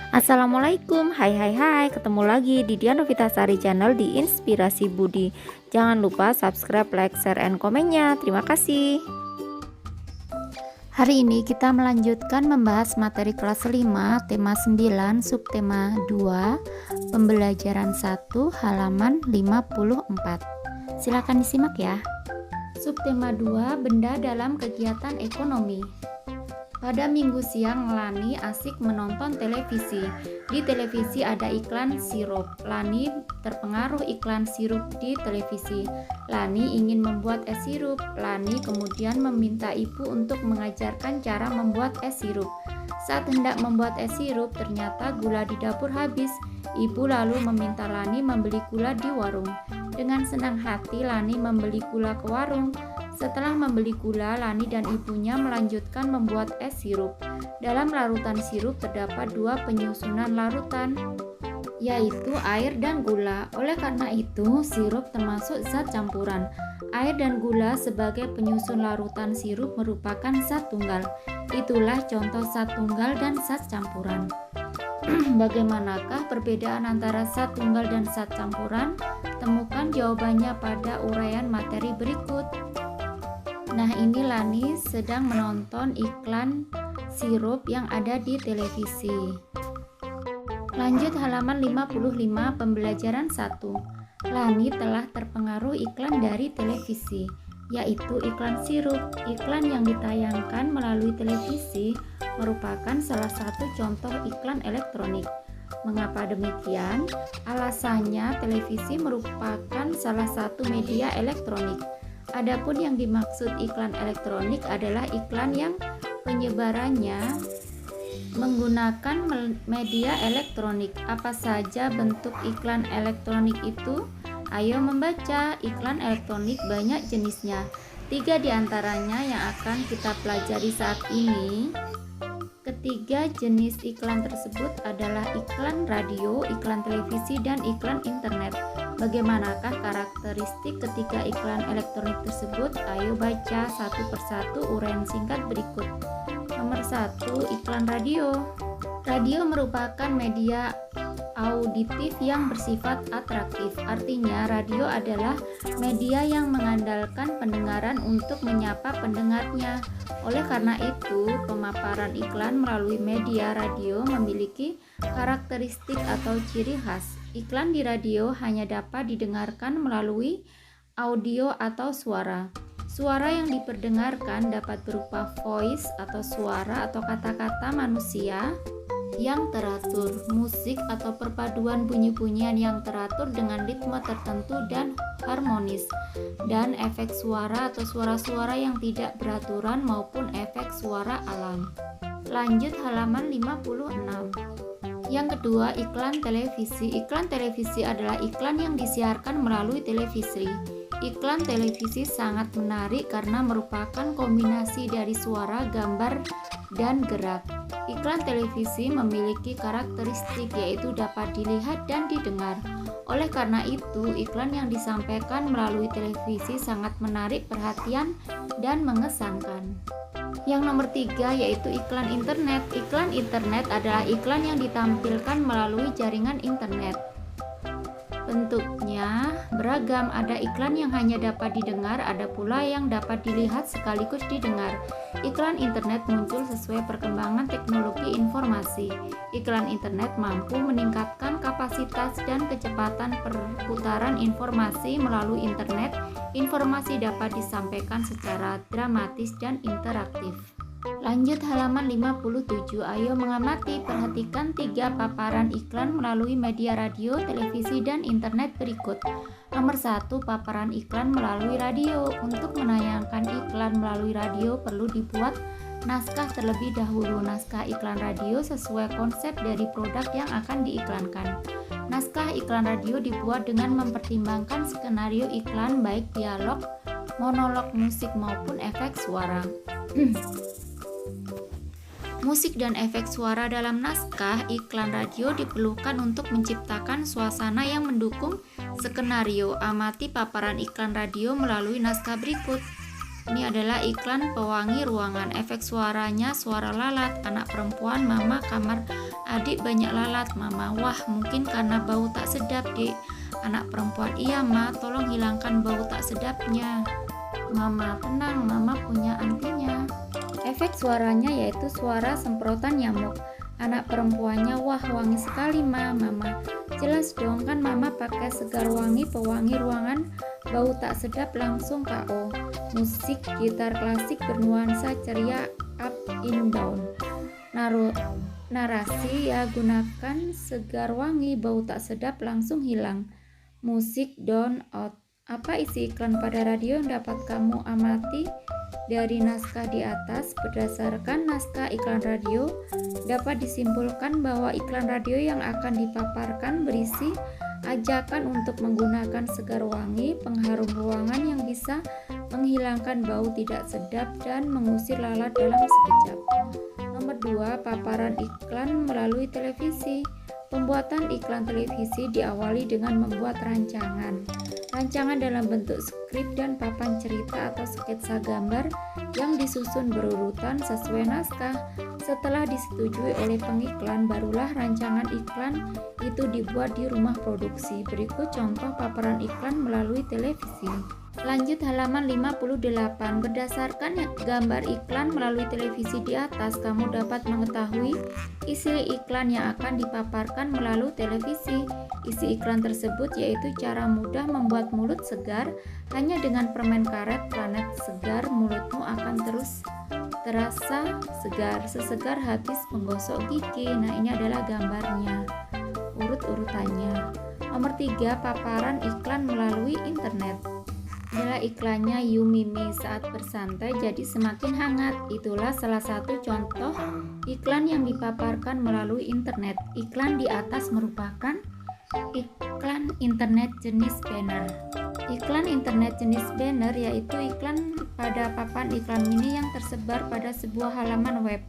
Assalamualaikum, hai, ketemu lagi di Dian Novitasari Channel di Inspirasi Budi. Jangan lupa subscribe, like, share, and komennya. Terima kasih. Hari ini kita melanjutkan membahas materi kelas 5, tema 9, subtema 2, pembelajaran 1, halaman 54. Silakan disimak ya. Subtema 2, benda dalam kegiatan ekonomi. Pada minggu siang, Lani asik menonton televisi. Di televisi ada iklan sirup. Lani terpengaruh iklan sirup di televisi. Lani ingin membuat es sirup. Lani kemudian meminta ibu untuk mengajarkan cara membuat es sirup. Saat hendak membuat es sirup, ternyata gula di dapur habis. Ibu lalu meminta Lani membeli gula di warung. Dengan senang hati, Lani membeli gula ke warung. Setelah membeli gula, Lani dan ibunya melanjutkan membuat es sirup. Dalam larutan sirup terdapat dua penyusunan larutan, yaitu air dan gula. Oleh karena itu, sirup termasuk zat campuran. Air dan gula sebagai penyusun larutan sirup merupakan zat tunggal. Itulah contoh zat tunggal dan zat campuran. Bagaimanakah perbedaan antara zat tunggal dan zat campuran? Temukan jawabannya pada uraian materi berikut. Nah, ini Lani sedang menonton iklan sirup yang ada di televisi. Lanjut halaman 55, pembelajaran 1. Lani telah terpengaruh iklan dari televisi, yaitu iklan sirup. Iklan yang ditayangkan melalui televisi merupakan salah satu contoh iklan elektronik. Mengapa demikian? Alasannya, televisi merupakan salah satu media elektronik. Adapun yang dimaksud iklan elektronik adalah iklan yang penyebarannya menggunakan media elektronik. Apa saja bentuk iklan elektronik itu? Ayo membaca. Iklan elektronik banyak jenisnya. 3 diantaranya yang akan kita pelajari saat ini. Ketiga jenis iklan tersebut adalah iklan radio, iklan televisi, dan iklan internet. Bagaimanakah karakteristik ketiga iklan elektronik tersebut? Ayo baca satu persatu uraian singkat berikut. Nomor 1, iklan radio. Radio merupakan media auditif yang bersifat atraktif. Artinya, radio adalah media yang mengandalkan pendengaran untuk menyapa pendengarnya. Oleh karena itu, pemaparan iklan melalui media radio memiliki karakteristik atau ciri khas. Iklan di radio hanya dapat didengarkan melalui audio atau suara. Suara yang diperdengarkan dapat berupa voice atau suara atau kata-kata manusia yang teratur, musik atau perpaduan bunyi-bunyian yang teratur dengan ritme tertentu dan harmonis, dan efek suara atau suara-suara yang tidak beraturan maupun efek suara alam. Lanjut halaman 56. Yang kedua, iklan televisi. Iklan televisi adalah iklan yang disiarkan melalui televisi. Iklan televisi sangat menarik karena merupakan kombinasi dari suara, gambar, dan gerak. Iklan televisi memiliki karakteristik yaitu dapat dilihat dan didengar. Oleh karena itu, iklan yang disampaikan melalui televisi sangat menarik perhatian dan mengesankan. Yang nomor 3 yaitu iklan internet. Iklan internet adalah iklan yang ditampilkan melalui jaringan internet. Bentuknya beragam, ada iklan yang hanya dapat didengar, ada pula yang dapat dilihat sekaligus didengar. Iklan internet muncul sesuai perkembangan teknologi informasi. Iklan internet mampu meningkatkan kapasitas dan kecepatan perputaran informasi melalui internet. Informasi dapat disampaikan secara dramatis dan interaktif. Lanjut halaman 57. Ayo mengamati, perhatikan 3 paparan iklan melalui media radio, televisi, dan internet berikut. Nomor 1, paparan iklan melalui radio. Untuk menayangkan iklan melalui radio perlu dibuat naskah terlebih dahulu. Naskah iklan radio sesuai konsep dari produk yang akan diiklankan. Naskah iklan radio dibuat dengan mempertimbangkan skenario iklan baik dialog, monolog, musik maupun efek suara. Musik dan efek suara dalam naskah iklan radio diperlukan untuk menciptakan suasana yang mendukung skenario. Amati paparan iklan radio melalui naskah berikut. Ini adalah iklan pewangi ruangan. Efek suaranya suara lalat, anak perempuan, mama, kamar, Adik banyak lalat, Mama. Wah, mungkin karena bau tak sedap, Dek. Anak perempuan, iya, Ma. Tolong hilangkan bau tak sedapnya. Mama, tenang, Mama punya antinya. Efek suaranya yaitu suara semprotan nyamuk. Anak perempuannya, wah, wangi sekali, Ma. Mama, jelas dong, kan Mama pakai segar wangi pewangi ruangan. Bau tak sedap langsung KO. Musik gitar klasik bernuansa ceria, up in down. Narasi, ya, gunakan segar wangi, bau tak sedap langsung hilang. Musik down out. Apa isi iklan pada radio yang dapat kamu amati dari naskah di atas? Berdasarkan naskah iklan radio, dapat disimpulkan bahwa iklan radio yang akan dipaparkan berisi ajakan untuk menggunakan segar wangi pengharum ruangan yang bisa menghilangkan bau tidak sedap dan mengusir lalat dalam sekejap. Nomor 2, paparan iklan melalui televisi. Pembuatan iklan televisi diawali dengan membuat rancangan. Rancangan dalam bentuk skrip dan papan cerita atau sketsa gambar yang disusun berurutan sesuai naskah. Setelah disetujui oleh pengiklan, barulah rancangan iklan itu dibuat di rumah produksi. Berikut contoh paparan iklan melalui televisi. Lanjut halaman 58. Berdasarkan gambar iklan melalui televisi di atas, kamu dapat mengetahui isi iklan yang akan dipaparkan melalui televisi. Isi iklan tersebut yaitu cara mudah membuat mulut segar. Hanya dengan permen karet Planet Segar, mulutmu akan terus terasa segar, sesegar habis menggosok gigi. Nah, ini adalah gambarnya, urut-urutannya. Nomor 3, paparan iklan melalui internet. Adalah iklannya Yumimi, saat bersantai jadi semakin hangat. Itulah salah satu contoh iklan yang dipaparkan melalui internet. Iklan di atas merupakan iklan internet jenis banner. Iklan internet jenis banner yaitu iklan pada papan iklan mini yang tersebar pada sebuah halaman web.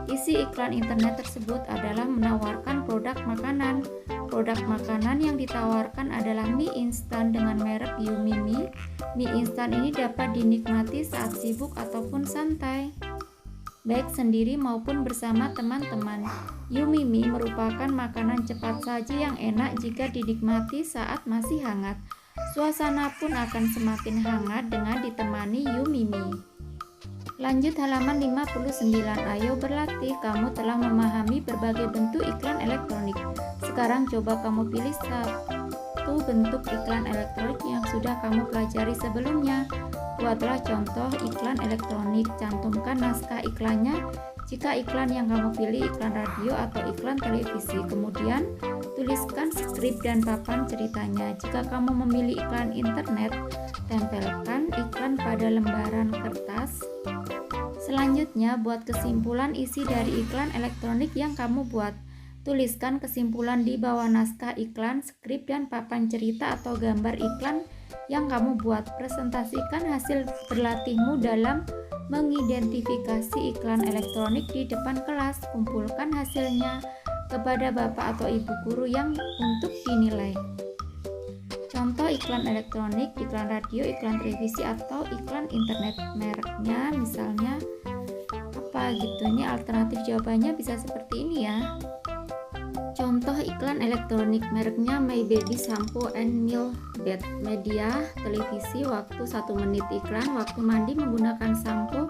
Isi iklan internet tersebut adalah menawarkan produk makanan. Produk makanan yang ditawarkan adalah mie instan dengan merek Yumimi. Mie instan ini dapat dinikmati saat sibuk ataupun santai, baik sendiri maupun bersama teman-teman. Yumimi merupakan makanan cepat saji yang enak jika dinikmati saat masih hangat. Suasana pun akan semakin hangat dengan ditemani Yumimi. Lanjut halaman 59. Ayo berlatih, kamu telah memahami berbagai bentuk iklan elektronik. Sekarang coba kamu pilih satu bentuk iklan elektronik yang sudah kamu pelajari sebelumnya. Buatlah contoh iklan elektronik, cantumkan naskah iklannya jika iklan yang kamu pilih iklan radio atau iklan televisi. Kemudian tuliskan skrip dan papan ceritanya. Jika kamu memilih iklan internet, tempelkan iklan pada lembaran kertas. Selanjutnya, buat kesimpulan isi dari iklan elektronik yang kamu buat. Tuliskan kesimpulan di bawah naskah iklan, skrip, dan papan cerita atau gambar iklan yang kamu buat. Presentasikan hasil berlatihmu dalam mengidentifikasi iklan elektronik di depan kelas. Kumpulkan hasilnya kepada bapak atau ibu guru yang untuk dinilai. Contoh iklan elektronik, iklan radio, iklan televisi, atau iklan internet. Mereknya misalnya apa gitu. Ini alternatif jawabannya bisa seperti ini ya. Contoh iklan elektronik, mereknya My Baby Shampoo and Milk Bed. Media televisi, waktu 1 menit. Iklan, waktu mandi menggunakan sampo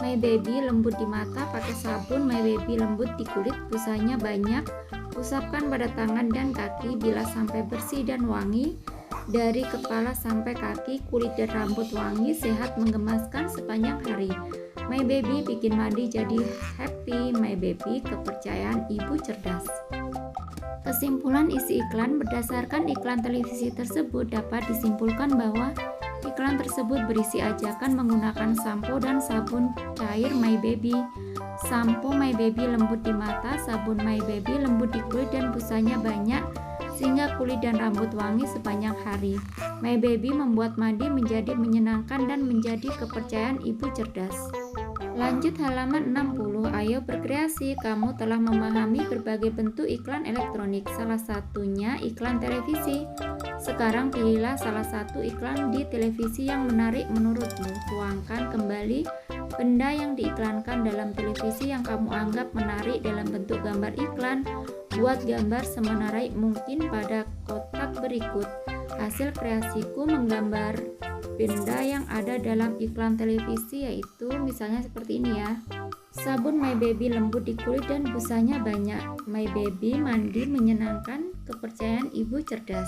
My Baby, lembut di mata pakai sabun My Baby, lembut di kulit, busanya banyak, usapkan pada tangan dan kaki bila sampai bersih dan wangi. Dari kepala sampai kaki, kulit dan rambut wangi, sehat, menggemaskan sepanjang hari. My Baby bikin mandi jadi happy. My Baby, kepercayaan ibu cerdas. Kesimpulan isi iklan, berdasarkan iklan televisi tersebut dapat disimpulkan bahwa iklan tersebut berisi ajakan menggunakan sampo dan sabun cair My Baby. Sampo My Baby lembut di mata, sabun My Baby lembut di kulit dan busanya banyak sehingga kulit dan rambut wangi sepanjang hari. My Baby membuat mandi menjadi menyenangkan dan menjadi kepercayaan ibu cerdas. Lanjut halaman 60. Ayo berkreasi, kamu telah memahami berbagai bentuk iklan elektronik, salah satunya iklan televisi. Sekarang pilihlah salah satu iklan di televisi yang menarik menurutmu. Tuangkan kembali Benda yang diiklankan dalam televisi yang kamu anggap menarik dalam bentuk gambar iklan. Buat gambar semenarik mungkin pada kotak berikut. Hasil kreasiku menggambar benda yang ada dalam iklan televisi, yaitu misalnya seperti ini ya. Sabun My Baby lembut di kulit dan busanya banyak. My Baby mandi menyenangkan, kepercayaan ibu cerdas.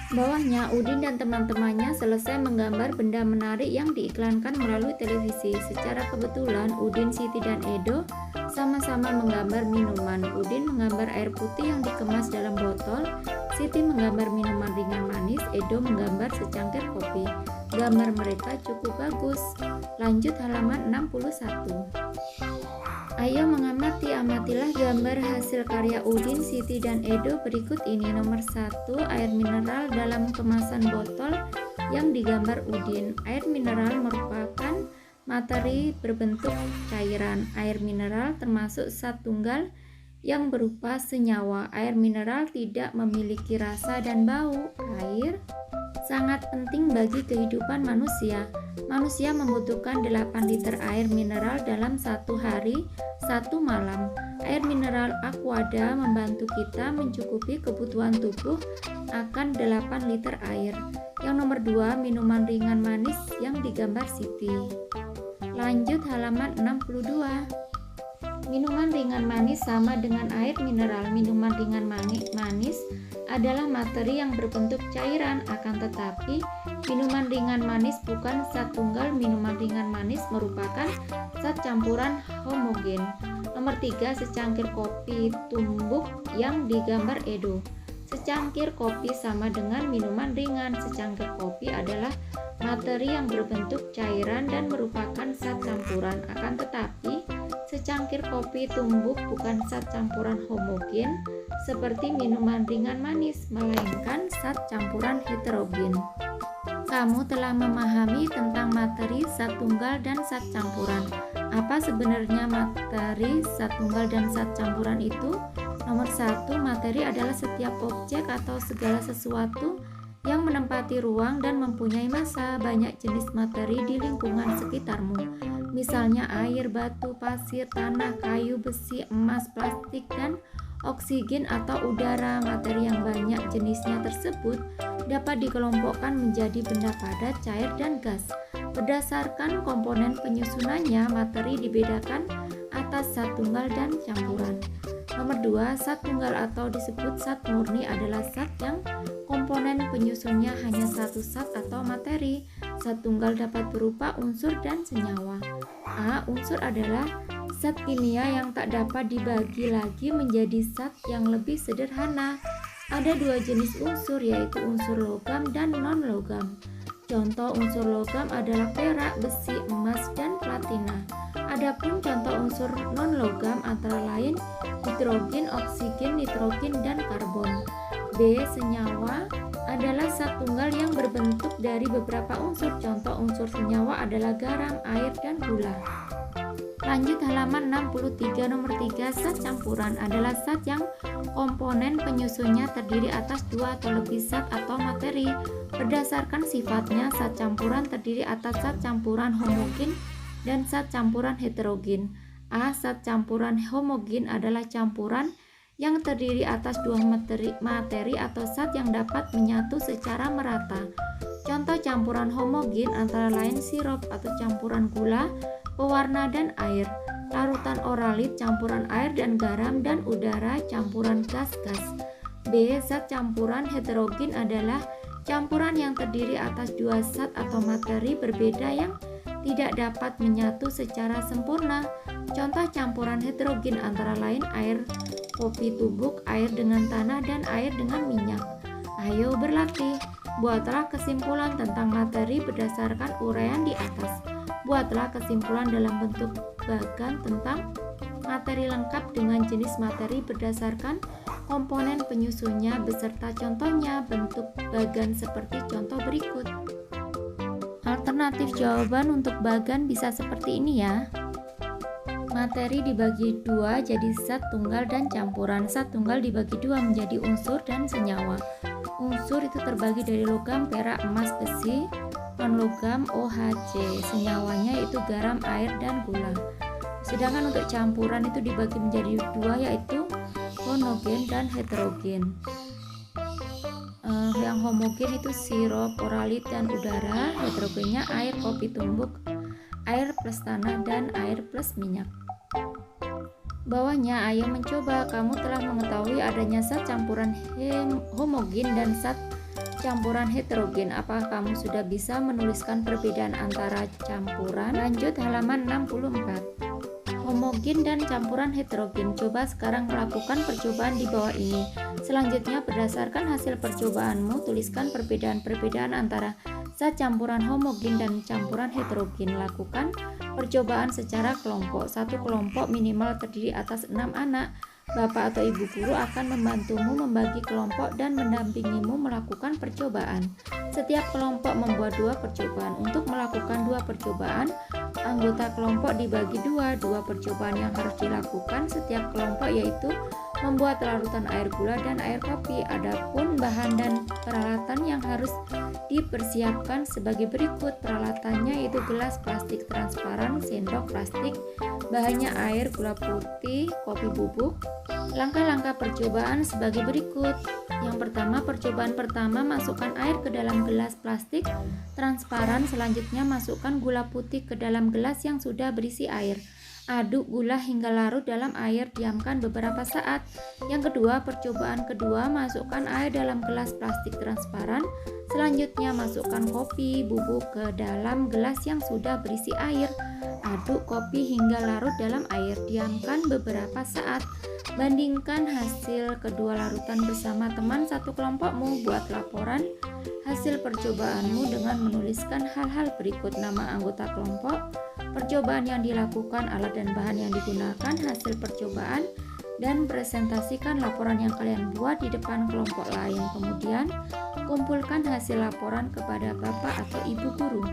Bawahnya, Udin dan teman-temannya selesai menggambar benda menarik yang diiklankan melalui televisi. Secara kebetulan, Udin, Siti, dan Edo sama-sama menggambar minuman. Udin menggambar air putih yang dikemas dalam botol, Siti menggambar minuman ringan manis, Edo menggambar secangkir kopi. Gambar mereka cukup bagus. Lanjut halaman 61. Ayo amatilah gambar hasil karya Udin, Siti, dan Edo berikut ini. Nomor 1, air mineral dalam kemasan botol yang digambar Udin. Air mineral merupakan materi berbentuk cairan. Air mineral termasuk zat tunggal yang berupa senyawa. Air mineral tidak memiliki rasa dan bau. Air sangat penting bagi kehidupan manusia. Manusia membutuhkan 8 liter air mineral dalam satu hari, satu malam. Air mineral Aquada membantu kita mencukupi kebutuhan tubuh akan 8 liter air. Yang nomor 2, minuman ringan manis yang digambar Siti. Lanjut halaman 62. Minuman ringan manis sama dengan air mineral. Minuman ringan manis adalah materi yang berbentuk cairan, akan tetapi minuman ringan manis bukan zat tunggal. Minuman ringan manis merupakan zat campuran homogen. Nomor 3, secangkir kopi tumbuk yang digambar Edo. Secangkir kopi sama dengan minuman ringan. Secangkir kopi adalah materi yang berbentuk cairan dan merupakan zat campuran, akan tetapi secangkir kopi tumbuk bukan zat campuran homogen seperti minuman ringan manis, melainkan zat campuran heterogen. Kamu telah memahami tentang materi, zat tunggal, dan zat campuran. Apa sebenarnya materi, zat tunggal, dan zat campuran itu? Nomor 1, materi adalah setiap objek atau segala sesuatu yang menempati ruang dan mempunyai massa. Banyak jenis materi di lingkungan sekitarmu. Misalnya air, batu, pasir, tanah, kayu, besi, emas, plastik, dan oksigen atau udara. Materi yang banyak jenisnya tersebut dapat dikelompokkan menjadi benda padat, cair, dan gas. Berdasarkan komponen penyusunannya, materi dibedakan atas zat tunggal dan campuran. Nomor 2, zat tunggal atau disebut zat murni adalah zat yang komponen penyusunnya hanya satu zat atau materi. Zat tunggal dapat berupa unsur dan senyawa. A. Unsur adalah zat kimia yang tak dapat dibagi lagi menjadi zat yang lebih sederhana. Ada 2 jenis unsur, yaitu unsur logam dan non-logam. Contoh unsur logam adalah perak, besi, emas, dan platina. Adapun contoh unsur non-logam antara lain hidrogen, oksigen, nitrogen, dan karbon. B. Senyawa adalah zat tunggal yang berbentuk dari beberapa unsur. Contoh unsur senyawa adalah garam, air, dan gula. Lanjut halaman 63. Nomor 3, zat campuran adalah zat yang komponen penyusunnya terdiri atas 2 atau lebih zat atau materi. Berdasarkan sifatnya, zat campuran terdiri atas zat campuran homogen dan zat campuran heterogen. A. Zat campuran homogen adalah campuran yang terdiri atas 2 materi atau zat yang dapat menyatu secara merata. Contoh campuran homogen antara lain sirup atau campuran gula, pewarna, dan air. Larutan oralit campuran air dan garam, dan udara campuran gas-gas. B. Zat campuran heterogen adalah campuran yang terdiri atas 2 zat atau materi berbeda yang tidak dapat menyatu secara sempurna. Contoh campuran heterogen antara lain air kopi tumbuk, air dengan tanah, dan air dengan minyak. Ayo berlatih. Buatlah kesimpulan tentang materi berdasarkan uraian di atas. Buatlah kesimpulan dalam bentuk bagan tentang materi lengkap dengan jenis materi berdasarkan komponen penyusunnya beserta contohnya. Bentuk bagan seperti contoh berikut. Alternatif jawaban untuk bagan bisa seperti ini ya. Materi dibagi 2 jadi zat tunggal dan campuran. Zat tunggal dibagi 2 menjadi unsur dan senyawa. Unsur itu terbagi dari logam, perak, emas, besi. non-logam OHC, senyawanya yaitu garam, air, dan gula. Sedangkan untuk campuran itu dibagi menjadi dua, yaitu homogen dan heterogen. Yang homogen itu sirup, oralit, dan udara. Heterogennya air, kopi tumbuk, air plus tanah, dan air plus minyak. Bawahnya, ayo mencoba. Kamu telah mengetahui adanya zat campuran homogen dan zat campuran heterogen. Apakah kamu sudah bisa menuliskan perbedaan antara campuran? Lanjut halaman 64. Homogen dan campuran heterogen. Coba sekarang melakukan percobaan di bawah ini. Selanjutnya, berdasarkan hasil percobaanmu, tuliskan perbedaan-perbedaan antara zat campuran homogen dan campuran heterogen. Lakukan percobaan secara kelompok. Satu kelompok minimal terdiri atas 6 anak. Bapak atau ibu guru akan membantumu membagi kelompok dan mendampingimu melakukan percobaan. Setiap kelompok membuat 2 percobaan. Untuk melakukan 2 percobaan, anggota kelompok dibagi 2 percobaan yang harus dilakukan setiap kelompok, yaitu membuat larutan air gula dan air kopi. Adapun bahan dan peralatan yang harus dipersiapkan sebagai berikut. Peralatannya yaitu gelas plastik transparan, sendok plastik, bahannya air, gula putih, kopi bubuk. Langkah-langkah percobaan sebagai berikut. Yang pertama, percobaan pertama, masukkan air ke dalam gelas plastik transparan. Selanjutnya, masukkan gula putih ke dalam gelas yang sudah berisi air. Aduk gula hingga larut dalam air, diamkan beberapa saat. Yang kedua, percobaan kedua, masukkan air dalam gelas plastik transparan. Selanjutnya, masukkan kopi bubuk ke dalam gelas yang sudah berisi air. Aduk kopi hingga larut dalam air, diamkan beberapa saat. Bandingkan hasil kedua larutan bersama teman satu kelompokmu. Buat laporan hasil percobaanmu dengan menuliskan hal-hal berikut: nama anggota kelompok, percobaan yang dilakukan, alat dan bahan yang digunakan, hasil percobaan, dan presentasikan laporan yang kalian buat di depan kelompok lain. Kemudian, kumpulkan hasil laporan kepada bapak atau ibu guru.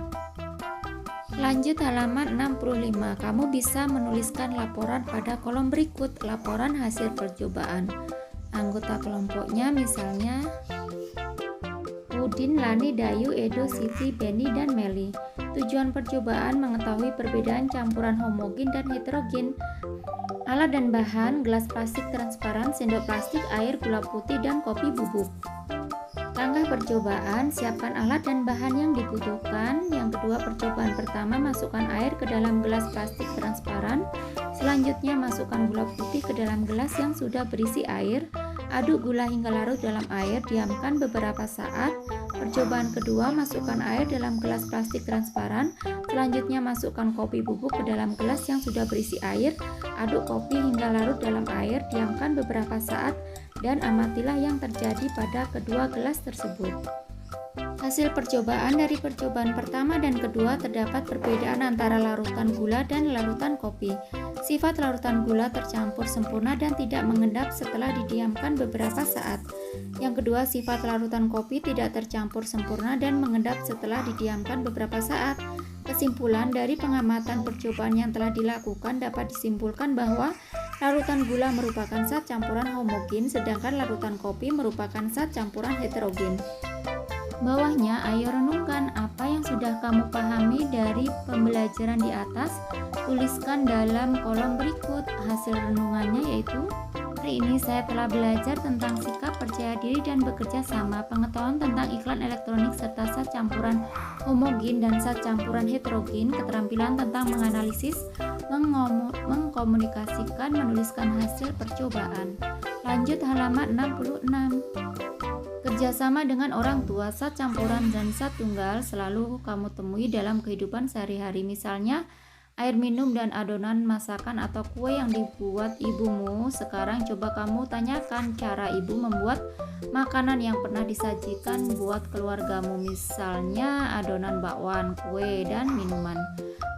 Lanjut halaman 65. Kamu bisa menuliskan laporan pada kolom berikut. Laporan hasil percobaan. Anggota kelompoknya misalnya Udin, Lani, Dayu, Edo, Siti, Beni, dan Meli. Tujuan percobaan mengetahui perbedaan campuran homogen dan heterogen. Alat dan bahan: gelas plastik transparan, sendok plastik, air, gula putih, dan kopi bubuk. Langkah percobaan: siapkan alat dan bahan yang dibutuhkan. Yang kedua, percobaan pertama, masukkan air ke dalam gelas plastik transparan. Selanjutnya, masukkan gula putih ke dalam gelas yang sudah berisi air. Aduk gula hingga larut dalam air, diamkan beberapa saat. Percobaan kedua, masukkan air dalam gelas plastik transparan. Selanjutnya, masukkan kopi bubuk ke dalam gelas yang sudah berisi air. Aduk kopi hingga larut dalam air, diamkan beberapa saat, dan amatilah yang terjadi pada kedua gelas tersebut. Hasil percobaan: dari percobaan pertama dan kedua terdapat perbedaan antara larutan gula dan larutan kopi. Sifat larutan gula tercampur sempurna dan tidak mengendap setelah didiamkan beberapa saat. Yang kedua, sifat larutan kopi tidak tercampur sempurna dan mengendap setelah didiamkan beberapa saat. Kesimpulan: dari pengamatan percobaan yang telah dilakukan dapat disimpulkan bahwa larutan gula merupakan zat campuran homogen, sedangkan larutan kopi merupakan zat campuran heterogen. Bawahnya, ayo renungkan apa yang sudah kamu pahami dari pembelajaran di atas. Tuliskan dalam kolom berikut. Hasil renungannya yaitu: hari ini saya telah belajar tentang sikap percaya diri dan bekerja sama, pengetahuan tentang iklan elektronik serta zat campuran homogen dan zat campuran heterogen, keterampilan tentang menganalisis, mengkomunikasikan, menuliskan hasil percobaan. Lanjut halaman 66. Kerjasama dengan orang tua. Zat campuran dan zat tunggal selalu kamu temui dalam kehidupan sehari-hari. Misalnya, air minum dan adonan masakan atau kue yang dibuat ibumu. Sekarang coba kamu tanyakan cara ibu membuat makanan yang pernah disajikan buat keluargamu. Misalnya, adonan bakwan, kue, dan minuman.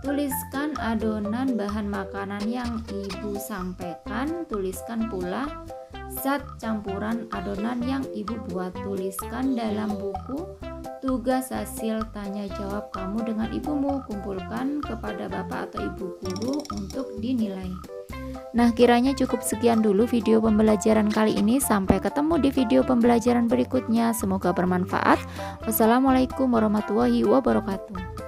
Tuliskan adonan bahan makanan yang ibu sampaikan. Tuliskan pula zat campuran adonan yang ibu buat. Tuliskan dalam buku tugas hasil tanya jawab kamu dengan ibumu. Kumpulkan kepada bapak atau ibu guru untuk dinilai. Nah, kiranya cukup sekian dulu video pembelajaran kali ini. Sampai ketemu di video pembelajaran berikutnya. Semoga bermanfaat. Wassalamualaikum warahmatullahi wabarakatuh.